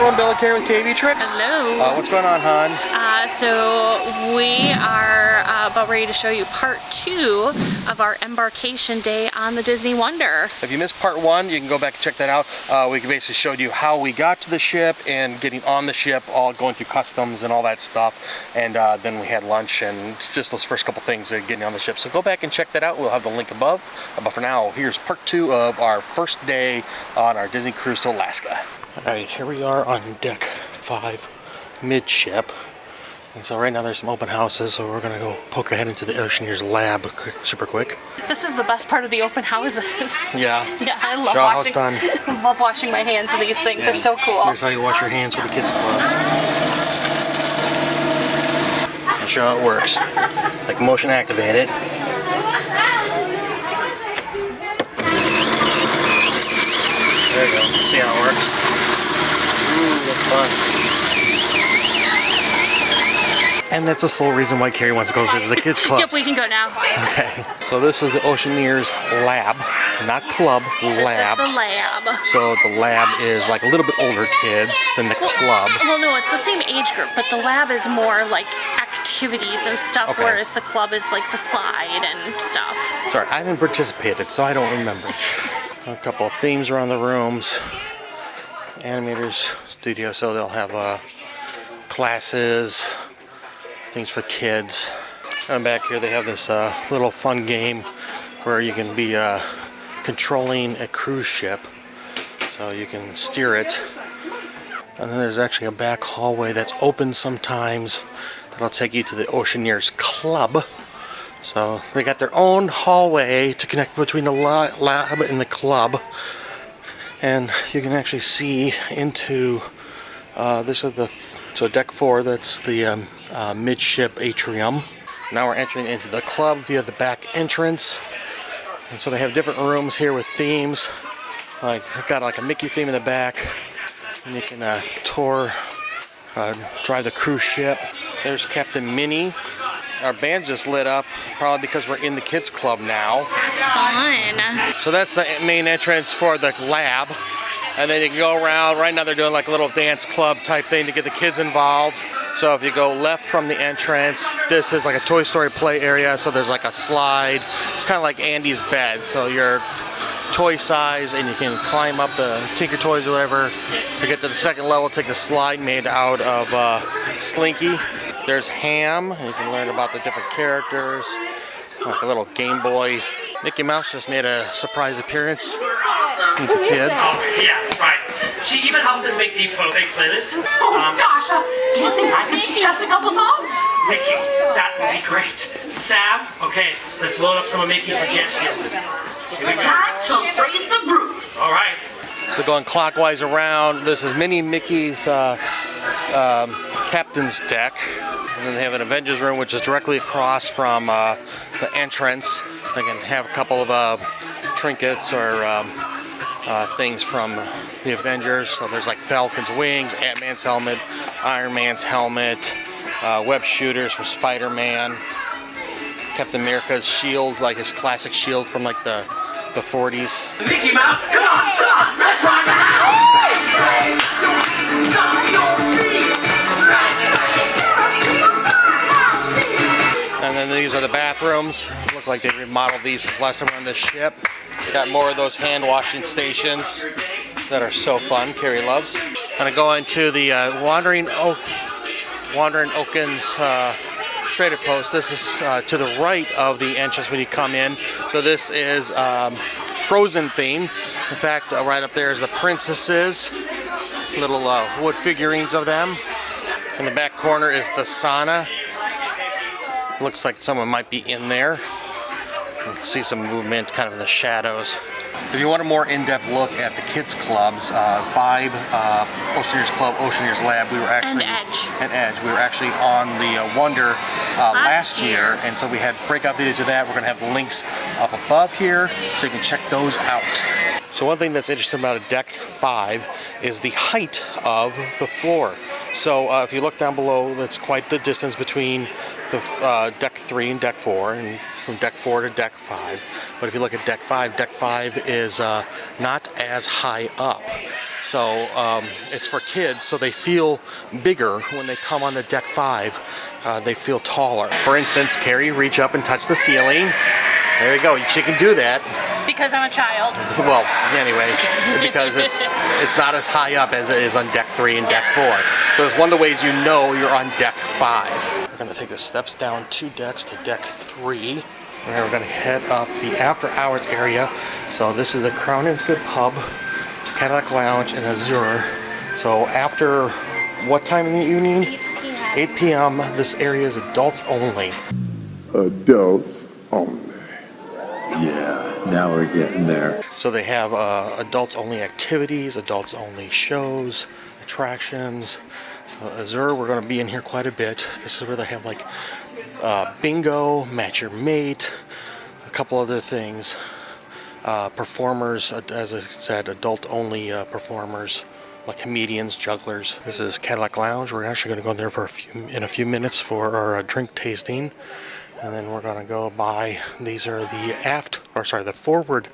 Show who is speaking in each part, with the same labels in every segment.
Speaker 1: everyone, Bill and Carrie with KV Trips.
Speaker 2: Hello.
Speaker 1: What's going on, hon?
Speaker 2: So we are about ready to show you part 2 of our embarkation day on the Disney Wonder.
Speaker 1: If you missed part 1, you can go back and check that out. We basically showed you how we got to the ship and getting on the ship, all going through customs and all that stuff. And then we had lunch and just those first couple things of getting on the ship. So go back and check that out. We'll have the link above. But for now, here's part 2 of our first day on our Disney cruise to Alaska. Alright, here we are on deck 5, midship. And so right now there's some open houses, so we're gonna go poke ahead into the Oceaneer's lab super quick.
Speaker 2: This is the best part of the open houses.
Speaker 1: Yeah.
Speaker 2: Yeah, I love
Speaker 1: Show how it's done.
Speaker 2: I love washing my hands in these things. They're so cool.
Speaker 1: Here's how you wash your hands with the kids' gloves. And show how it works. Like motion activated. There you go. See how it works? Ooh, that's fun. And that's the sole reason why Carrie wants to go visit the kids' club.
Speaker 2: Yep, we can go now.
Speaker 1: Okay. So this is the Oceaneer's lab, not club, lab.
Speaker 2: This is the lab.
Speaker 1: So the lab is like a little bit older kids than the club.
Speaker 2: Well, no, it's the same age group, but the lab is more like activities and stuff,
Speaker 1: Okay.
Speaker 2: Whereas the club is like the slide and stuff.
Speaker 1: Sorry, I haven't participated, so I don't remember. A couple of themes around the rooms. Animators studio, so they'll have classes, things for kids. And back here they have this little fun game where you can be controlling a cruise ship, so you can steer it. And then there's actually a back hallway that's open sometimes that'll take you to the Oceaneer's club. So they got their own hallway to connect between the lab and the club. And you can actually see into this is so deck 4, that's the midship atrium. Now we're entering into the club via the back entrance. And so they have different rooms here with themes. Like they've got like a Mickey theme in the back. And you can drive the cruise ship. There's Captain Minnie. Our band just lit up, probably because we're in the kids club now.
Speaker 2: Fun.
Speaker 1: So that's the main entrance for the lab. And then you can go around. Right now they're doing like a little dance club type thing to get the kids involved. So if you go left from the entrance, this is like a Toy Story play area. So there's like a slide. It's kind of like Andy's bed. So you're toy size and you can climb up the Tinker Toys or whatever. To get to the second level, take the slide made out of Slinky. There's Ham. You can learn about the different characters. Like a little Game Boy. Mickey Mouse just made a surprise appearance with the kids.
Speaker 3: Oh, yeah, right. She even helped us make the perfect playlist.
Speaker 4: Oh gosh, do you think I could suggest a couple songs?
Speaker 3: Mickey, that would be great. Sam, okay, let's load up some of Mickey's suggestions.
Speaker 4: Time to raise the roof.
Speaker 3: All right.
Speaker 1: So going clockwise around, this is Minnie Mickey's captain's deck. And then they have an Avengers room, which is directly across from the entrance. They can have a couple of trinkets or things from the Avengers. So there's like Falcon's wings, Ant-Man's helmet, Iron Man's helmet, web shooters for Spider-Man, Captain America's shield, like his classic shield from like the 40s.
Speaker 4: Mickey Mouse, come on, let's rock the house!
Speaker 1: And then these are the bathrooms. Look like they remodeled these since last time we were on this ship. We got more of those hand washing stations that are so fun. Carrie loves. Gonna go into the Wandering Oaken's Trader Post. This is to the right of the entrance when you come in. So this is Frozen theme. In fact, right up there is the princesses. Little wood figurines of them. In the back corner is the sauna. Looks like someone might be in there. You can see some movement kind of in the shadows. If you want a more in-depth look at the kids clubs, 5 Oceaneer's Club, Oceaneer's Lab, we were actually
Speaker 2: And Edge.
Speaker 1: We were actually on the Wonder last year, and so we had breakout videos of that. We're going to have the links up above here, so you can check those out. So one thing that's interesting about a deck 5 is the height of the floor. So if you look down below, that's quite the distance between the deck 3 and deck 4, and from deck 4 to deck 5. But if you look at deck 5 is not as high up. So it's for kids, so they feel bigger when they come on the deck 5. They feel taller. For instance, Carrie, reach up and touch the ceiling. There you go. She can do that.
Speaker 2: Because I'm a child.
Speaker 1: Well, anyway, because it's not as high up as it is on deck 3 and deck 4. So it's one of the ways you know you're on deck 5. We're gonna take the steps down 2 decks to deck 3. And we're gonna head up the after hours area. So this is the Crown and Fit Pub, Cadillac Lounge, and Azure. So after what time in the evening?
Speaker 2: 8 p.m.
Speaker 1: 8 p.m. This area is adults only.
Speaker 5: Adults only. Yeah, now we're getting there.
Speaker 1: So they have adults only activities, adults only shows, attractions. So Azure, we're going to be in here quite a bit. This is where they have like bingo, match your mate, a couple other things. Performers, as I said, adult only performers, like comedians, jugglers. This is Cadillac Lounge. We're actually going to go in there for in a few minutes for our drink tasting. And then we're going to go by, these are the forward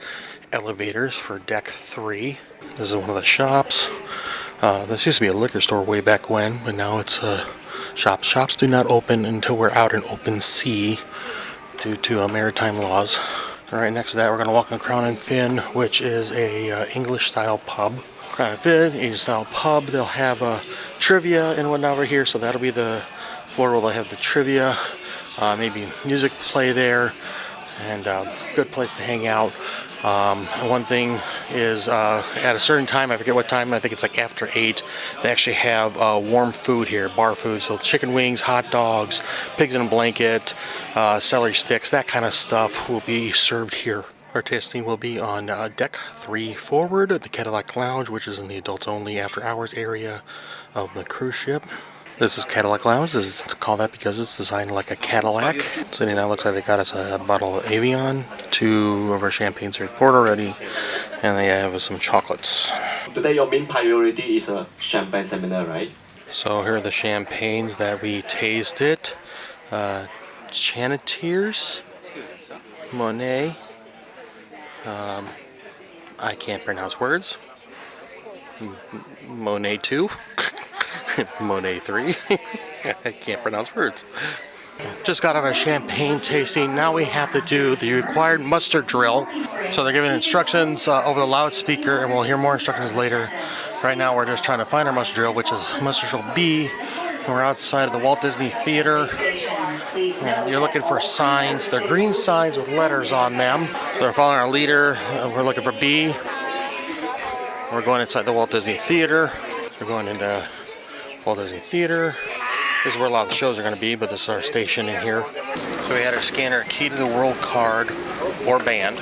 Speaker 1: elevators for deck 3. This is one of the shops. This used to be a liquor store way back when, but now it's shops. Shops do not open until we're out in open sea due to maritime laws. And right next to that, we're going to walk in the Crown and Fin, which is a English-style pub. Crown and Fin, English-style pub. They'll have trivia and whatnot over here, so that'll be the floor where they'll have the trivia. Maybe music play there, and good place to hang out. One thing is at a certain time, I forget what time, I think it's like after 8, they actually have warm food here, bar food. So chicken wings, hot dogs, pigs in a blanket, celery sticks, that kind of stuff will be served here. Our tasting will be on deck 3 forward at the Cadillac Lounge, which is in the adults only after hours area of the cruise ship. This is Cadillac Lounge. This is called that because it's designed like a Cadillac. So now it looks like they got us a bottle of Avion, 2 of our champagnes are poured already, and they have some chocolates.
Speaker 6: Today your main priority is a champagne seminar, right?
Speaker 1: So here are the champagnes that we tasted. Chanteers, Monet, I can't pronounce words, Monet 2. Monet 3. I can't pronounce words. Just got out of a champagne tasting. Now we have to do the required muster drill. So they're giving instructions over the loudspeaker, and we'll hear more instructions later. Right now we're just trying to find our muster drill, which is muster drill B. And we're outside of the Walt Disney Theater. And you're looking for signs. They're green signs with letters on them. So they're following our leader. We're looking for B. We're going inside the Walt Disney Theater. We're going into Walt Disney Theater. This is where a lot of the shows are going to be, but this is our station in here. So we had to scan our Key to the World card or band.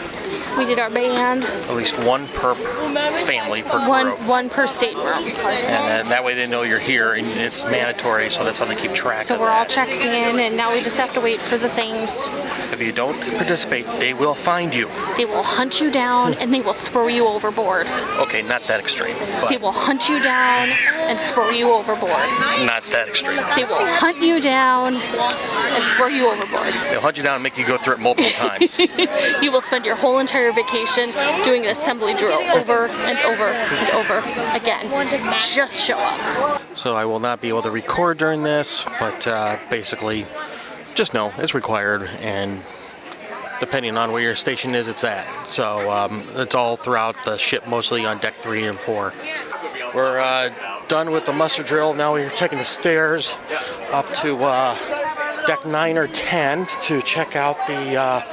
Speaker 2: We did our band.
Speaker 1: At least one per family, per crew.
Speaker 2: One per stateroom.
Speaker 1: And that way they know you're here, and it's mandatory, so that's how they keep track
Speaker 2: So
Speaker 1: of
Speaker 2: we're all
Speaker 1: that.
Speaker 2: checked in, and now we just have to wait for the things.
Speaker 1: If you don't participate, they will find you.
Speaker 2: They will hunt you down, and they will throw you overboard.
Speaker 1: Okay, not that extreme,
Speaker 2: They
Speaker 1: but
Speaker 2: will hunt you down and throw you overboard.
Speaker 1: not that extreme.
Speaker 2: They will hunt you down and throw you overboard.
Speaker 1: They'll hunt you down and make you go through it multiple times.
Speaker 2: You will spend your whole entire vacation doing an assembly drill over and over and over again. Just show up.
Speaker 1: So I will not be able to record during this, but basically, just know it's required, and depending on where your station is, it's at. So it's all throughout the ship, mostly on deck 3 and 4. We're done with the muster drill. Now we're taking the stairs up to deck 9 or 10 to check out the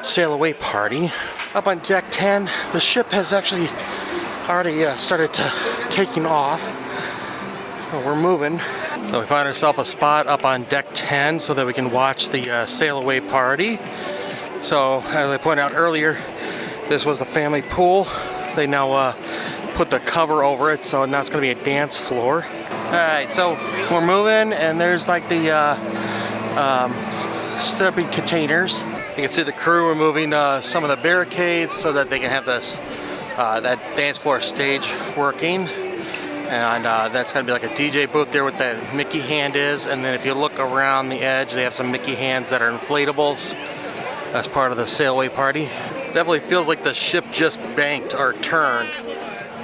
Speaker 1: sail away party. Up on deck 10, the ship has actually already started taking off. So we're moving. So we find ourselves a spot up on deck 10 so that we can watch the sail away party. So as I pointed out earlier, this was the family pool. They now put the cover over it, so now it's going to be a dance floor. Alright, so we're moving, and there's like the stepping containers. You can see the crew removing some of the barricades so that they can have this that dance floor stage working. And that's going to be like a DJ booth there with that Mickey hand is. And then if you look around the edge, they have some Mickey hands that are inflatables. That's part of the sailaway party. Definitely feels like the ship just banked or turned.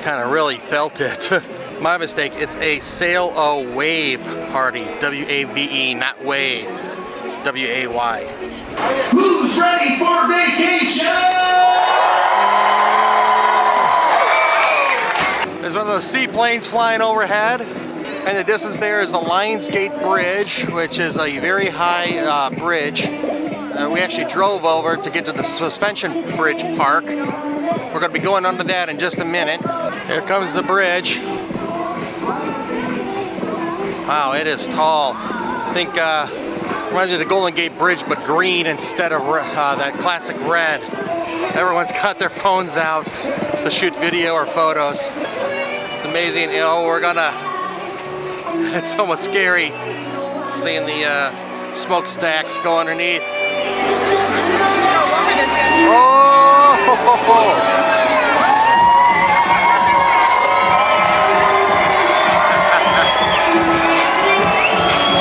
Speaker 1: kind of really felt it. My mistake, it's a Sail Wave party. W-A-V-E, not wave. W-A-Y.
Speaker 4: Who's ready for vacation?
Speaker 1: There's one of those seaplanes flying overhead. In the distance there is the Lionsgate Bridge, which is a very high bridge. We actually drove over to get to the suspension bridge park. We're going to be going under that in just a minute. Here comes the bridge. Wow, it is tall. I think reminds me of the Golden Gate Bridge, but green instead of that classic red. Everyone's got their phones out to shoot video or photos. It's amazing. You know, it's somewhat scary seeing the smokestacks go underneath.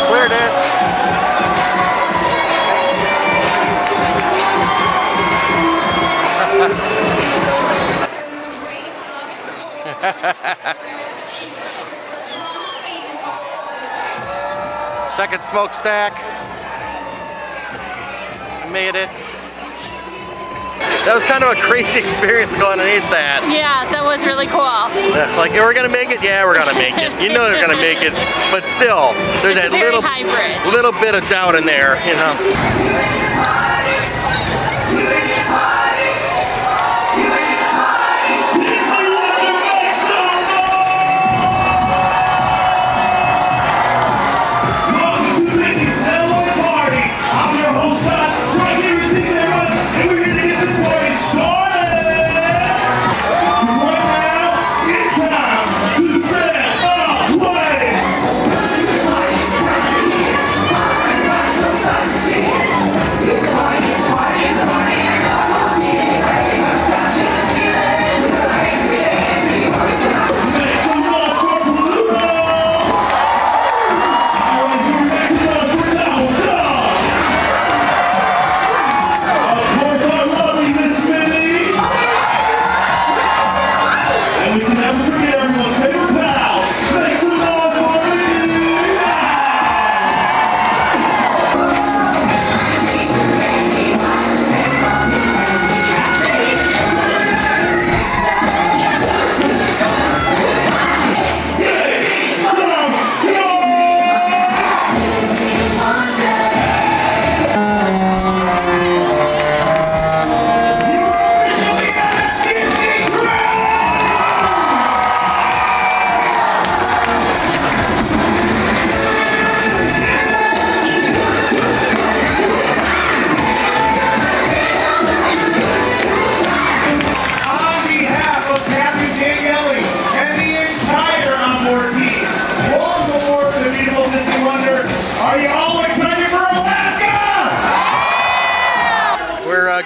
Speaker 1: Cleared it. Second smokestack. Made it. That was kind of a crazy experience going underneath that.
Speaker 2: Yeah, that was really cool.
Speaker 1: Like, we're gonna make it? Yeah, we're gonna make it. You know they're gonna make it, but still, there's
Speaker 2: It's
Speaker 1: that
Speaker 2: a very high bridge.
Speaker 1: little bit of doubt in there, you know.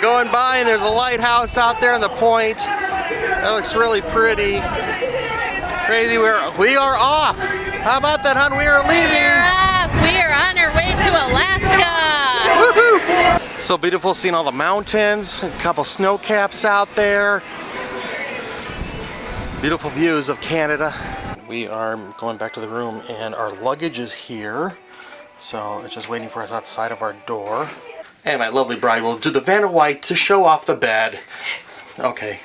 Speaker 1: Going by and there's a lighthouse out there on the point. That looks really pretty. Crazy, we are off. How about that, hon? We are leaving.
Speaker 2: We are on our way to Alaska.
Speaker 1: Woohoo! So beautiful seeing all the mountains, a couple snow caps out there. Beautiful views of Canada. We are going back to the room and our luggage is here. So it's just waiting for us outside of our door. And my lovely bride will do the Vanna White to show off the bed. Okay.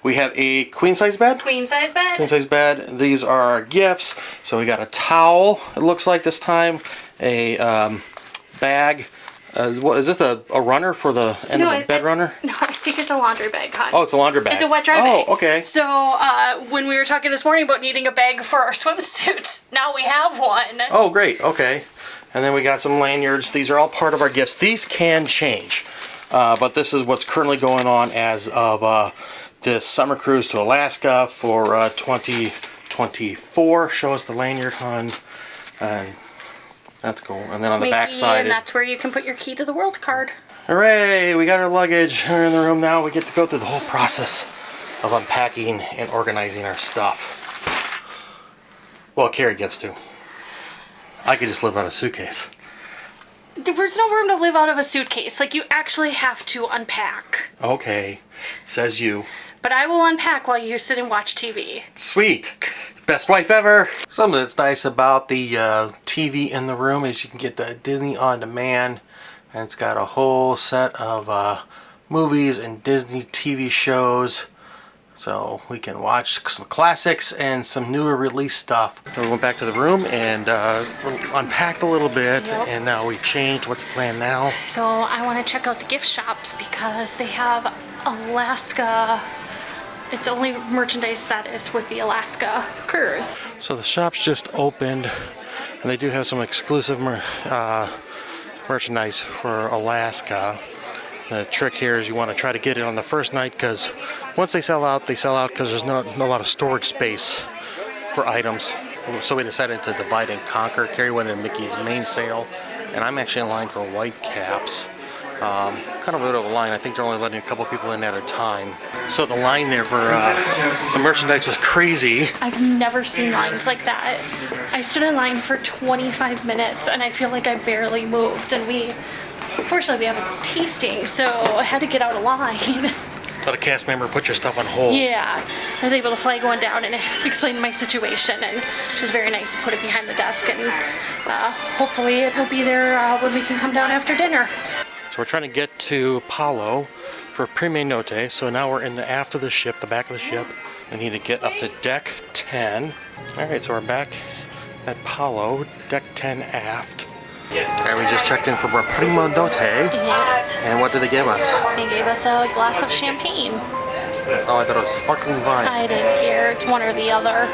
Speaker 1: We have a queen size bed.
Speaker 2: Queen size bed.
Speaker 1: Queen size bed. These are our gifts. So we got a towel, it looks like this time. A bag. What is this, a runner for the end of a bed runner?
Speaker 2: No, I think it's a laundry bag, hon.
Speaker 1: Oh, it's a laundry bag.
Speaker 2: It's a wet dry bag.
Speaker 1: Oh, okay.
Speaker 2: So when we were talking this morning about needing a bag for our swimsuits, now we have one.
Speaker 1: Oh, great. Okay. And then we got some lanyards. These are all part of our gifts. These can change, but this is what's currently going on as of this summer cruise to Alaska for 2024. Show us the lanyard, hon. And that's cool. And then on the back side,
Speaker 2: and that's where you can put your key to the world card.
Speaker 1: Hooray! We got our luggage. We're in the room now. We get to go through the whole process of unpacking and organizing our stuff. Well, Carrie gets to. I could just live out of a suitcase.
Speaker 2: There's no room to live out of a suitcase. Like, you actually have to unpack.
Speaker 1: Okay, says you.
Speaker 2: But I will unpack while you sit and watch TV.
Speaker 1: Sweet. Best wife ever. Something that's nice about the TV in the room is you can get the Disney On Demand, and it's got a whole set of movies and Disney TV shows. So we can watch some classics and some newer release stuff. So we went back to the room and unpacked a little bit, and now we changed. What's the plan now?
Speaker 2: So I want to check out the gift shops because they have Alaska. It's only merchandise that is with the Alaska cruise.
Speaker 1: So the shop's just opened, and they do have some exclusive merchandise for Alaska. The trick here is you want to try to get it on the first night, because once they sell out because there's not a lot of storage space for items. So we decided to divide and conquer. Carrie went to Mickey's main sale, and I'm actually in line for white caps. Kind of a bit of a line. I think they're only letting a couple people in at a time. So the line there for the merchandise was crazy.
Speaker 2: I've never seen lines like that. I stood in line for 25 minutes and I feel like I barely moved, and fortunately we have a tasting, so I had to get out of line.
Speaker 1: Let a cast member put your stuff on hold.
Speaker 2: Yeah, I was able to flag one down and explain my situation, and she was very nice to put it behind the desk, and hopefully it will be there when we can come down after dinner.
Speaker 1: So we're trying to get to Palo for Prima Notte. So now we're in the aft of the ship, the back of the ship. We need to get up to deck 10. All right, so we're back at Palo, deck 10 aft. Yes. And we just checked in for our Prima Notte.
Speaker 2: Yes.
Speaker 1: And what did they give us?
Speaker 2: They gave us a glass of champagne.
Speaker 1: Oh, I thought it was sparkling wine.
Speaker 2: I didn't hear. It's one or the other.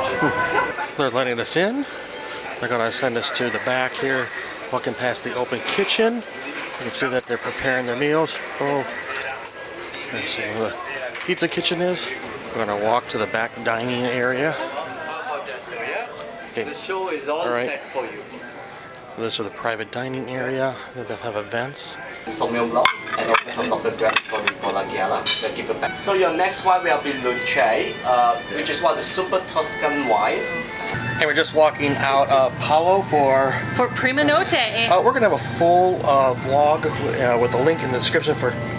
Speaker 1: They're letting us in. They're going to send us to the back here, walking past the open kitchen. You can see that they're preparing their meals. Oh, there's where the pizza kitchen is. We're going to walk to the back dining area. Okay.
Speaker 6: The show is all set for you.
Speaker 1: This is the private dining area. They'll have events.
Speaker 6: Some milk block and also some of the drinks for la Gala that give the back. So your next one will be Lunche, which is the super Tuscan wine.
Speaker 1: And we're just walking out of Palo for
Speaker 2: Prima Notte.
Speaker 1: we're gonna have a full vlog with a link in the description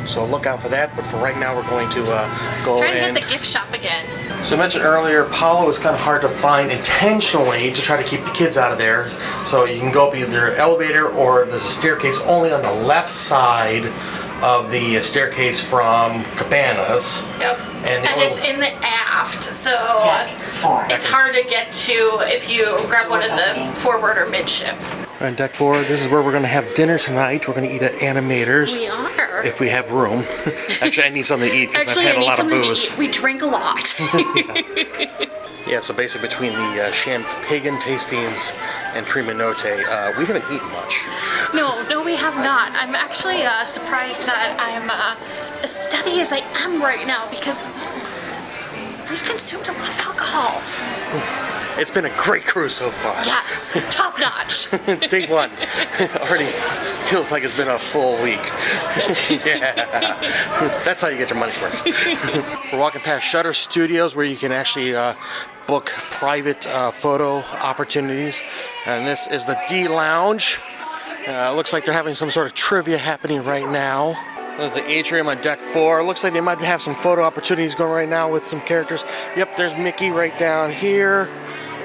Speaker 1: so look out for that. But for right now, we're going to go
Speaker 2: Trying to
Speaker 1: and
Speaker 2: get the gift shop again.
Speaker 1: So I mentioned earlier, Palo is kind of hard to find intentionally to try to keep the kids out of there. So you can go up either elevator or there's a staircase only on the left side of the staircase from Cabanas.
Speaker 2: Yep. And it's in the aft, so it's hard to get to if you grab one of the forward or midship.
Speaker 1: On deck 4, this is where we're going to have dinner tonight. We're going to eat at Animators.
Speaker 2: We are.
Speaker 1: If we have room. Actually, I need something to eat because I've had a lot of booze.
Speaker 2: We drink a lot.
Speaker 1: Yeah, so basically between the champagne tastings and Prima Notte, we haven't eaten much.
Speaker 2: No, we have not. I'm actually surprised that I'm as steady as I am right now because we've consumed a lot of alcohol.
Speaker 1: It's been a great cruise so far.
Speaker 2: Yes, top notch.
Speaker 1: Day 1 already feels like it's been a full week. Yeah, that's how you get your money's worth. We're walking past Shutter Studios where you can actually book private photo opportunities. And this is the D Lounge. Looks like they're having some sort of trivia happening right now. The atrium on deck 4. Looks like they might have some photo opportunities going right now with some characters. Yep, there's Mickey right down here.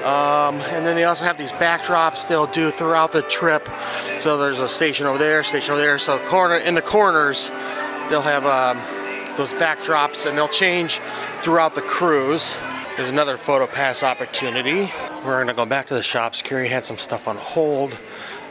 Speaker 1: And then they also have these backdrops they'll do throughout the trip. So there's a station over there, station over there. So in the corners, they'll have those backdrops, and they'll change throughout the cruise. There's another photo pass opportunity. We're gonna go back to the shops. Carrie had some stuff on hold.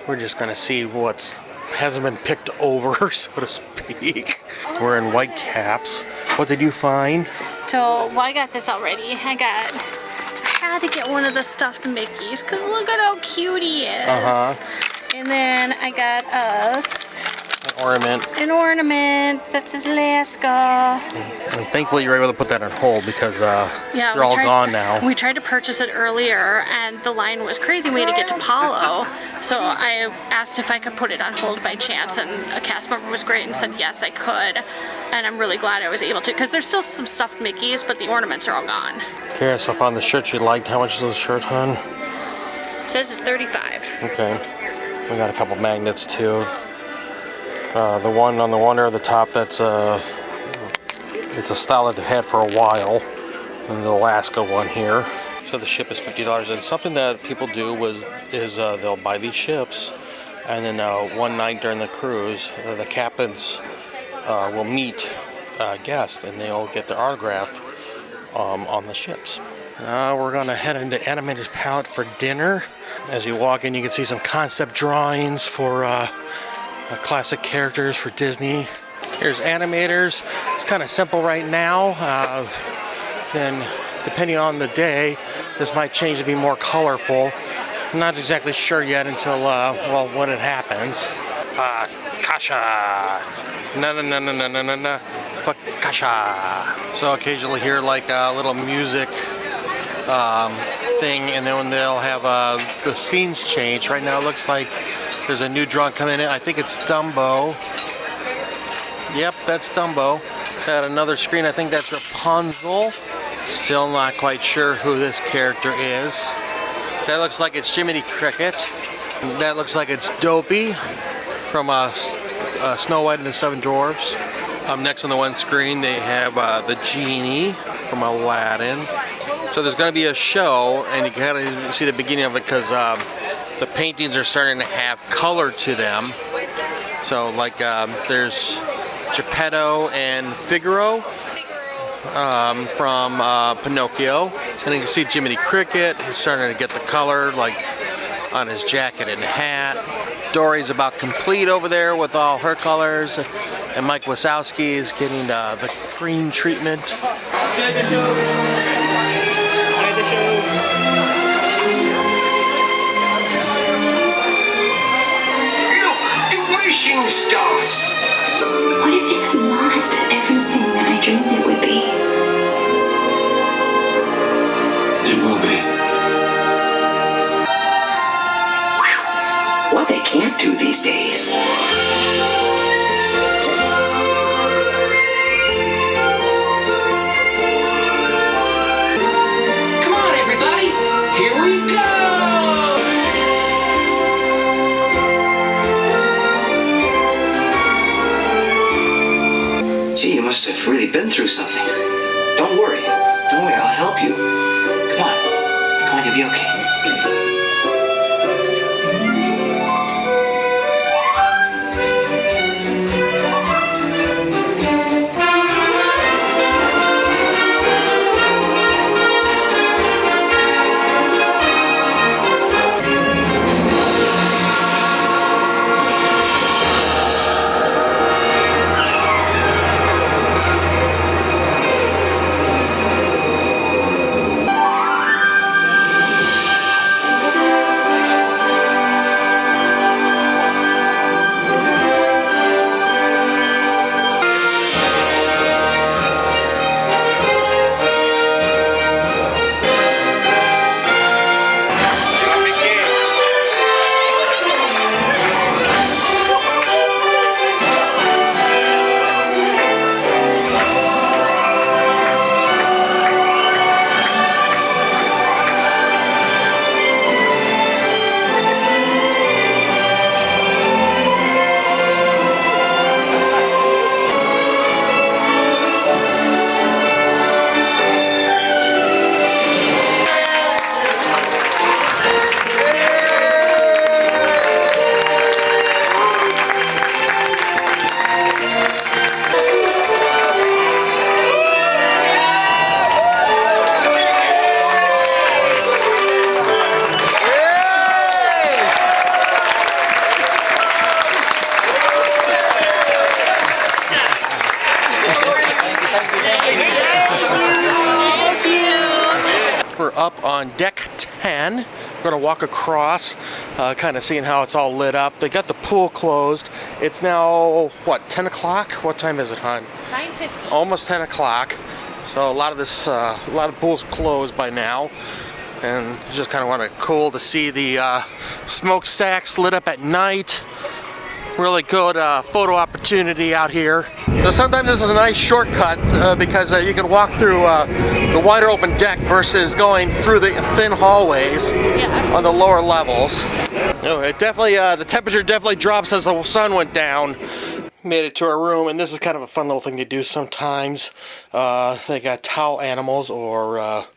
Speaker 1: We're just gonna see what hasn't been picked over, so to speak. We're in white caps. What did you find?
Speaker 2: So, I got this already. I had to get one of the stuffed Mickeys because look at how cute he is. And then I got us an ornament that says Alaska.
Speaker 1: And thankfully you were able to put that on hold because they're all gone now.
Speaker 2: We tried to purchase it earlier and the line was crazy way to get to Palo. So I asked if I could put it on hold by chance, and a cast member was great and said yes I could. And I'm really glad I was able to because there's still some stuffed Mickeys, but the ornaments are all gone.
Speaker 1: Okay, so I found the shirt you liked. How much is the shirt, hon?
Speaker 2: It says it's $35.
Speaker 1: Okay. We got a couple magnets too. The one on the one or the top that's It's a style that they had for a while, and the Alaska one here. So the ship is $50, and something that people do is they'll buy these ships, and then one night during the cruise, the captains will meet guests, and they'll get their autograph on the ships. We're gonna head into Animator's Palette for dinner. As you walk in, you can see some concept drawings for classic characters for Disney. Here's Animators. It's kind of simple right now. Then, depending on the day, this might change to be more colorful. I'm not exactly sure yet until, well, when it happens. Fakasha. Na. Fakasha. So occasionally hear like a little music thing, and then when they'll have the scenes change. Right now it looks like there's a new drawing coming in. I think it's Dumbo. Yep, that's Dumbo. At another screen, I think that's Rapunzel. Still not quite sure who this character is. That looks like it's Jiminy Cricket. That looks like it's Dopey from Snow White and the Seven Dwarfs. Next on the one screen, they have the Genie from Aladdin. So there's going to be a show, and you can kind of see the beginning of it because the paintings are starting to have color to them. So like there's Geppetto and Figaro from Pinocchio, and you can see Jiminy Cricket. He's starting to get the color like on his jacket and hat. Dory's about complete over there with all her colors, and Mike Wazowski is getting the green treatment.
Speaker 4: Wishing star.
Speaker 7: What if it's not everything I dreamed it would be?
Speaker 4: It will be. What they can't do these days. Come on, everybody. Here we go. Gee, you must have really been through something. Don't worry, I'll help you. Come on, you're going to be okay.
Speaker 1: Up on deck 10. We're gonna walk across, kind of seeing how it's all lit up. They got the pool closed. It's now, what, 10 o'clock? What time is it, hon?
Speaker 2: 9:50.
Speaker 1: Almost 10 o'clock. So a lot of pools closed by now. And just kind of want to cool to see the smokestacks lit up at night. Really good photo opportunity out here. So sometimes this is a nice shortcut because you can walk through the wider open deck versus going through the thin hallways on the lower levels. No, it definitely the temperature definitely drops as the sun went down. Made it to our room, and this is kind of a fun little thing to do sometimes. They got towel animals or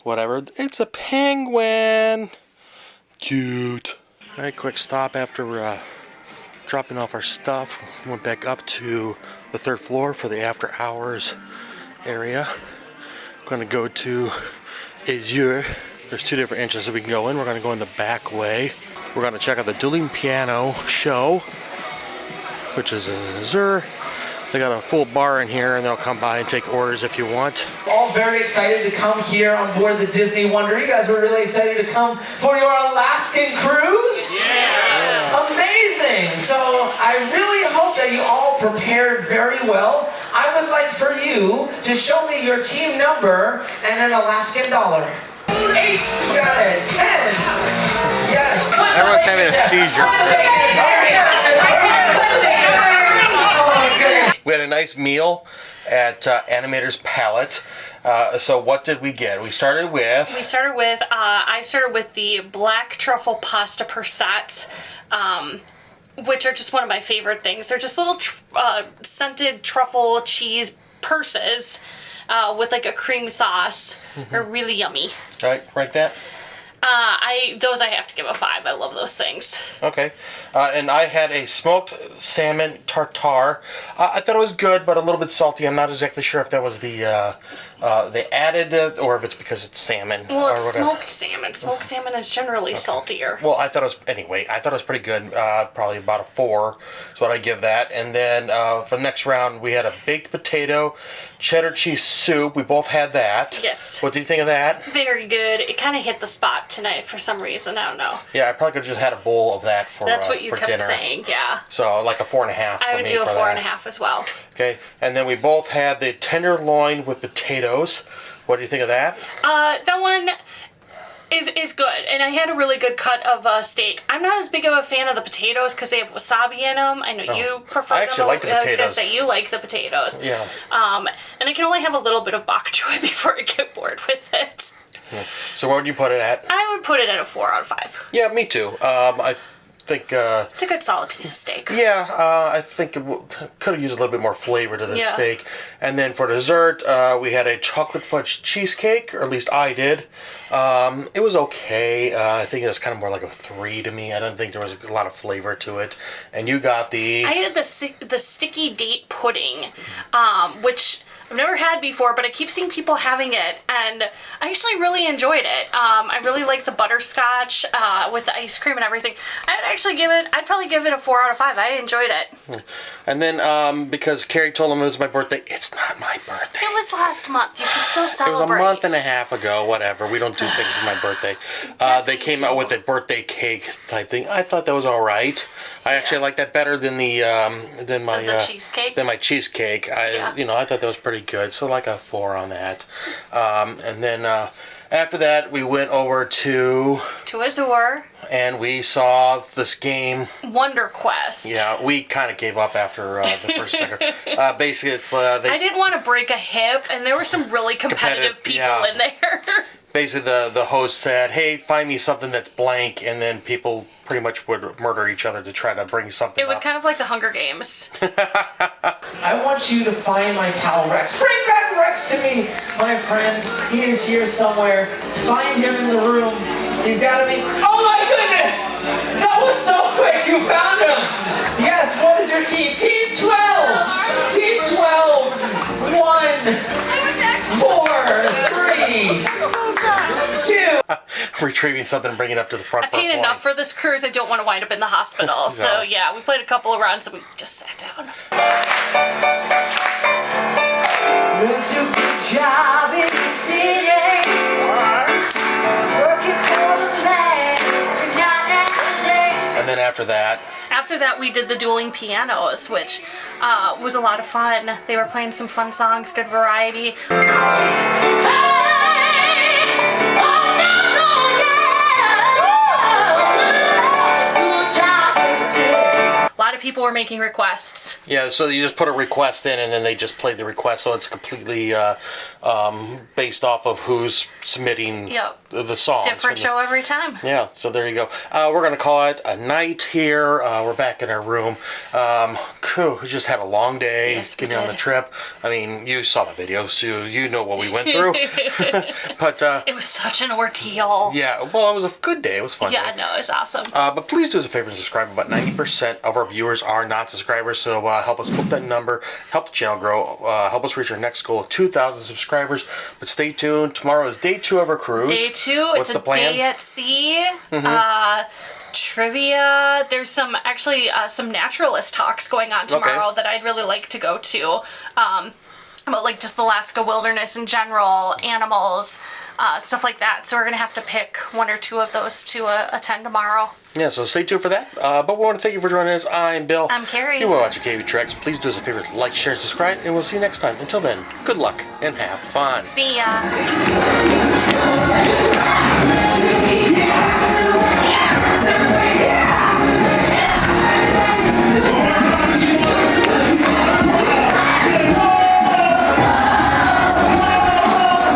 Speaker 1: whatever. It's a penguin. Cute. Alright, quick stop after dropping off our stuff. Went back up to the 3rd floor for the after hours area. Going to go to Azure. There's 2 different entrances we can go in. We're going to go in the back way. We're going to check out the dueling piano show, which is in Azure. They got a full bar in here, and they'll come by and take orders if you want.
Speaker 8: All very excited to come here on board the Disney Wonder. You guys were really excited to come for your Alaskan cruise? Yeah! Amazing! So I really hope that you all prepared very well. I would like for you to show me your team number and an Alaskan dollar. 8, you got it. 10, yes.
Speaker 1: Everyone's having a seizure. We had a nice meal at Animator's Palette. So what did we get? I started with
Speaker 2: the black truffle pasta persats, which are just one of my favorite things. They're just little scented truffle cheese purses with like a cream sauce. They're really yummy.
Speaker 1: All right, right that.
Speaker 2: Those I have to give a 5. I love those things.
Speaker 1: Okay. And I had a smoked salmon tartare. I thought it was good, but a little bit salty. I'm not exactly sure if that was they added it or if it's because it's salmon.
Speaker 2: Well, it's smoked salmon. Smoked salmon is generally saltier.
Speaker 1: Well, I thought it was pretty good. Probably about a 4 is what I give that. And then for the next round, we had a baked potato, cheddar cheese soup. We both had that.
Speaker 2: Yes.
Speaker 1: What did you think of that?
Speaker 2: Very good. It kind of hit the spot tonight for some reason. I don't know.
Speaker 1: Yeah, I probably could have just had a bowl of that for dinner.
Speaker 2: That's what you kept saying, yeah.
Speaker 1: So like a 4.5.
Speaker 2: I would do a 4.5 as well.
Speaker 1: Okay, and then we both had the tenderloin with potatoes. What do you think of that?
Speaker 2: That one is good, and I had a really good cut of steak. I'm not as big of a fan of the potatoes because they have wasabi in them. I know you prefer them.
Speaker 1: I actually like the potatoes.
Speaker 2: I was gonna say you like the potatoes.
Speaker 1: Yeah.
Speaker 2: And I can only have a little bit of bok choy before I get bored with it.
Speaker 1: Yeah. So what would you put it at?
Speaker 2: I would put it at a 4 out of 5.
Speaker 1: Yeah, me too. I think
Speaker 2: it's a good solid piece of steak.
Speaker 1: Yeah, I think it could have used a little bit more flavor to the steak. And then for dessert, we had a chocolate fudge cheesecake, or at least I did. It was okay. I think it was kind of more like a 3 to me. I don't think there was a lot of flavor to it. And you got the...
Speaker 2: I had the sticky date pudding, which I've never had before, but I keep seeing people having it, and I actually really enjoyed it. I really like the butterscotch with the ice cream and everything. I'd probably give it a 4 out of 5. I enjoyed it.
Speaker 1: And then because Carrie told him it was my birthday, it's not my birthday.
Speaker 2: It was last month. You can still celebrate.
Speaker 1: It was a month and a half ago, whatever. We don't do things for my birthday. They came out with a birthday cake type thing. I thought that was all right. I actually like that better than my
Speaker 2: cheesecake.
Speaker 1: Than my cheesecake. I thought that was pretty good. So like a 4 on that. And then after that, we went over to
Speaker 2: Azure.
Speaker 1: And we saw this game,
Speaker 2: Wonder Quest.
Speaker 1: Yeah, we kind of gave up after the first second. Basically, it's
Speaker 2: I didn't want to break a hip, and there were some really competitive people in there.
Speaker 1: Basically, the host said, "Hey, find me something that's blank," and then people pretty much would murder each other to try to bring something.
Speaker 2: It was kind of like the Hunger Games.
Speaker 8: I want you to find my pal Rex. Bring back Rex to me, my friends. He is here somewhere. Find him in the room. He's got to be... Oh my goodness! That was so quick. You found him. Yes, what is your team? Team 12. Team 12. 1, 4, 3, 2.
Speaker 1: Retrieving something and bringing it up to the front.
Speaker 2: I paid enough for this cruise. I don't want to wind up in the hospital. No. So yeah, we played a couple of rounds and we just sat down.
Speaker 8: Moved to good job in the city. Working for the man every night and day.
Speaker 1: And then after that,
Speaker 2: we did the dueling pianos, which was a lot of fun. They were playing some fun songs, good variety. A lot of people were making requests.
Speaker 1: Yeah, so you just put a request in, and then they just play the request, so it's completely based off of who's submitting the songs.
Speaker 2: Different show every time.
Speaker 1: Yeah, so there you go. We're going to call it a night here. We're back in our room. We just had a long day getting on the trip. I mean, you saw the video, so you know what we went through. But
Speaker 2: it was such an ordeal.
Speaker 1: Yeah, well, it was a good day. It was fun.
Speaker 2: Yeah, no, it was awesome.
Speaker 1: But please do us a favor and subscribe. About 90% of our viewers are not subscribers, so help us put that number, help the channel grow, help us reach our next goal of 2,000 subscribers. But stay tuned. Tomorrow is day 2 of our cruise.
Speaker 2: Day 2.
Speaker 1: What's
Speaker 2: it's
Speaker 1: the
Speaker 2: a
Speaker 1: plan?
Speaker 2: day at sea. Trivia. There's some naturalist talks going on tomorrow that I'd really like to go to. About like just the Alaska wilderness in general, animals, stuff like that. So we're gonna have to pick 1 or 2 of those to attend tomorrow.
Speaker 1: Yeah, so stay tuned for that. But we want to thank you for joining us. I'm Bill.
Speaker 2: I'm Carrie.
Speaker 1: You were watching KV Treks. Please do us a favor, like, share, and subscribe, and we'll see you next time. Until then, good luck and have fun.
Speaker 2: See ya.